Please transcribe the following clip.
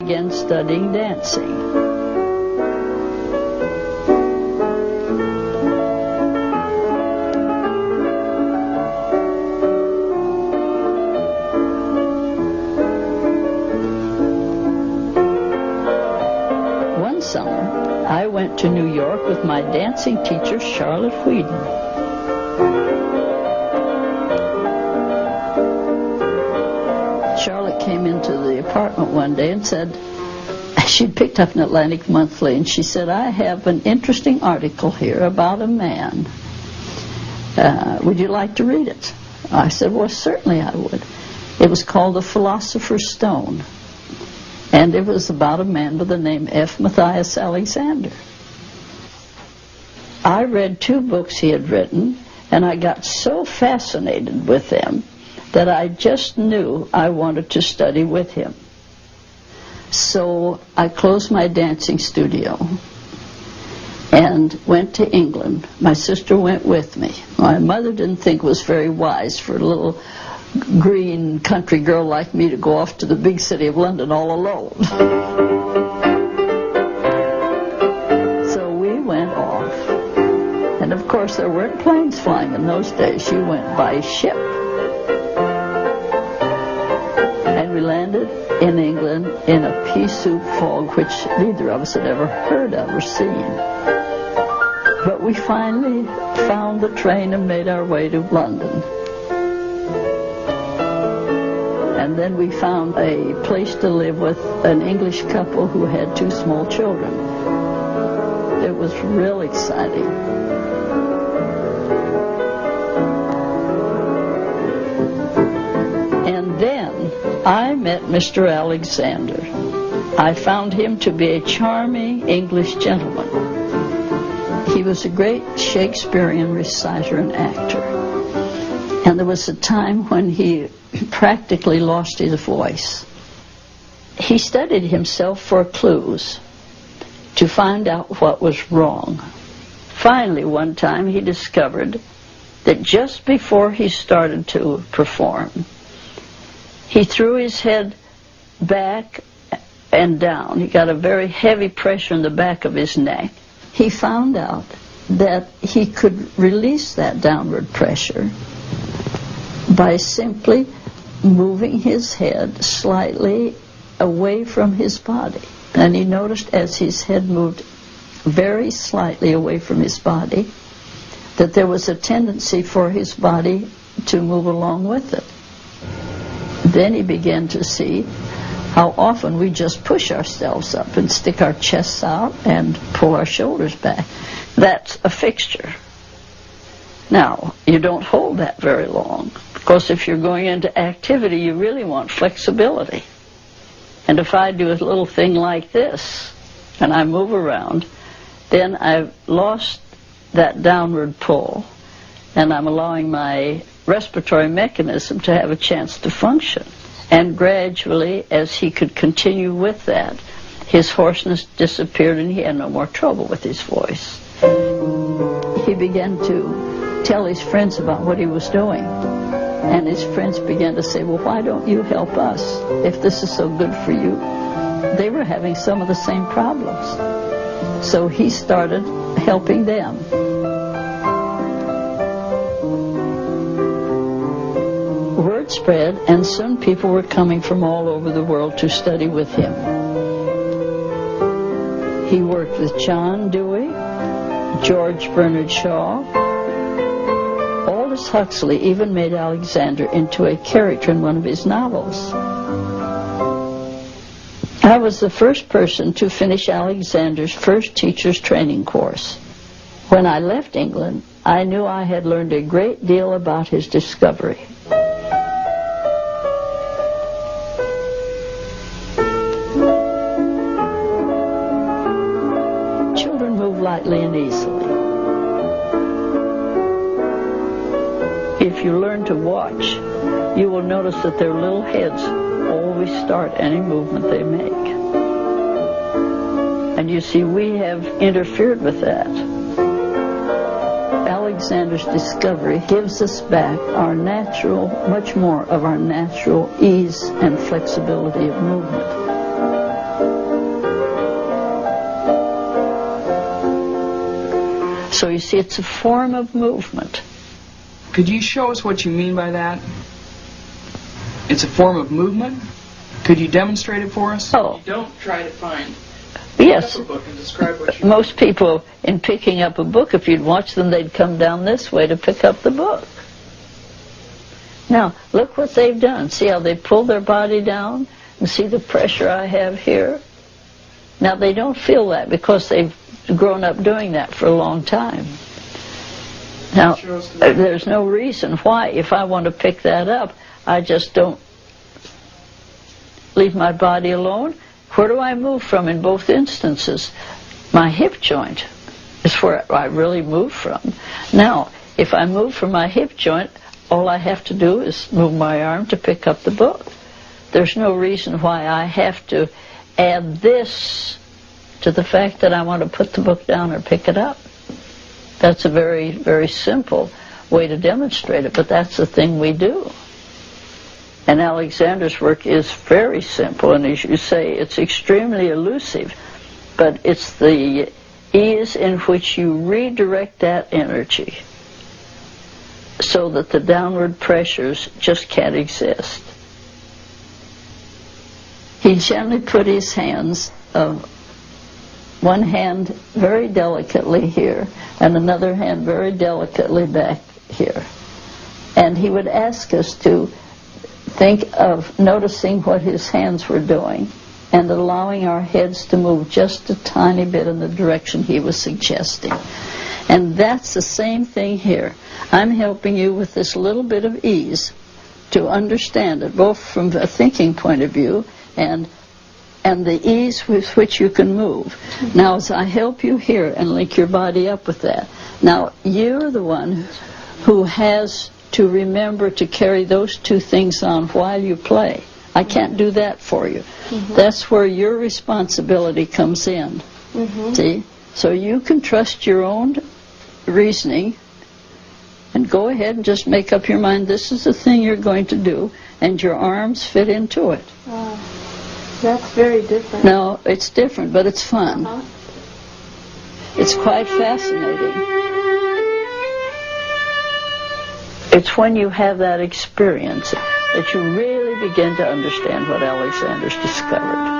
began studying dancing. One summer, I went to New York with my dancing teacher, Charlotte Whedon. Charlotte came into the apartment one day and said, she'd picked up an Atlantic Monthly, and she said, I have an interesting article here about a man. Would you like to read it? I said, well, certainly I would. It was called The Philosopher's Stone, and it was about a man by the name F. Matthias Alexander. I read 2 books he had written, and I got so fascinated with them that I just knew I wanted to study with him. So I closed my dancing studio and went to England. My sister went with me. My mother didn't think it was very wise for a little green country girl like me to go off to the big city of London all alone. So we went off. And of course there weren't planes flying in those days. You went by ship. We landed in England in a pea soup fog, which neither of us had ever heard of or seen. But we finally found the train and made our way to London. And then we found a place to live with an English couple who had 2 small children. It was real exciting. I met Mr. Alexander. I found him to be a charming English gentleman. He was a great Shakespearean reciter and actor. And there was a time when he practically lost his voice. He studied himself for clues to find out what was wrong. Finally, one time he discovered that just before he started to perform, he threw his head back and down. He got a very heavy pressure in the back of his neck. He found out that he could release that downward pressure by simply moving his head slightly away from his body. And he noticed as his head moved very slightly away from his body that there was a tendency for his body to move along with it. Then he began to see how often we just push ourselves up and stick our chests out and pull our shoulders back. That's a fixture. Now, you don't hold that very long, because if you're going into activity, you really want flexibility. And if I do a little thing like this, and I move around, then I've lost that downward pull, and I'm allowing my respiratory mechanism to have a chance to function. And gradually, as he could continue with that, his hoarseness disappeared and he had no more trouble with his voice. He began to tell his friends about what he was doing. And his friends began to say, well, why don't you help us if this is so good for you? They were having some of the same problems. So he started helping them. Word spread, and soon people were coming from all over the world to study with him. He worked with John Dewey, George Bernard Shaw. Aldous Huxley even made Alexander into a character in one of his novels. I was the first person to finish Alexander's first teacher's training course. When I left England, I knew I had learned a great deal about his discovery. Children move lightly and easily. If you learn to watch, you will notice that their little heads always start any movement they make. And you see, we have interfered with that. Alexander's discovery gives us back our natural, much more of our natural ease and flexibility of movement. So you see, it's a form of movement. Could you show us what you mean by that? It's a form of movement? Could you demonstrate it for us? Oh. You don't try to find Yes. a book and describe what you Most people, in picking up a book, if you'd watch them, they'd come down this way to pick up the book. Now, look what they've done. See how they pulled their body down? And see the pressure I have here? Now, they don't feel that because they've grown up doing that for a long time. Now, there's no reason why, if I want to pick that up, I just don't leave my body alone. Where do I move from in both instances? My hip joint is where I really move from. Now, if I move from my hip joint, all I have to do is move my arm to pick up the book. There's no reason why I have to add this to the fact that I want to put the book down or pick it up. That's a very, very simple way to demonstrate it, but that's the thing we do. And Alexander's work is very simple, and as you say, it's extremely elusive, but it's the ease in which you redirect that energy so that the downward pressures just can't exist. He gently put his hands, one hand very delicately here, and another hand very delicately back here. And he would ask us to think of noticing what his hands were doing and allowing our heads to move just a tiny bit in the direction he was suggesting. And that's the same thing here. I'm helping you with this little bit of ease to understand it, both from a thinking point of view and the ease with which you can move. Now, as I help you here and link your body up with that, now you're the one who has to remember to carry those two things on while you play. I can't do that for you. That's where your responsibility comes in. See? So you can trust your own reasoning and go ahead and just make up your mind, this is the thing you're going to do, and your arms fit into it. Wow. That's very different. No, it's different, but it's fun. It's quite fascinating. It's when you have that experience that you really begin to understand what Alexander's discovered.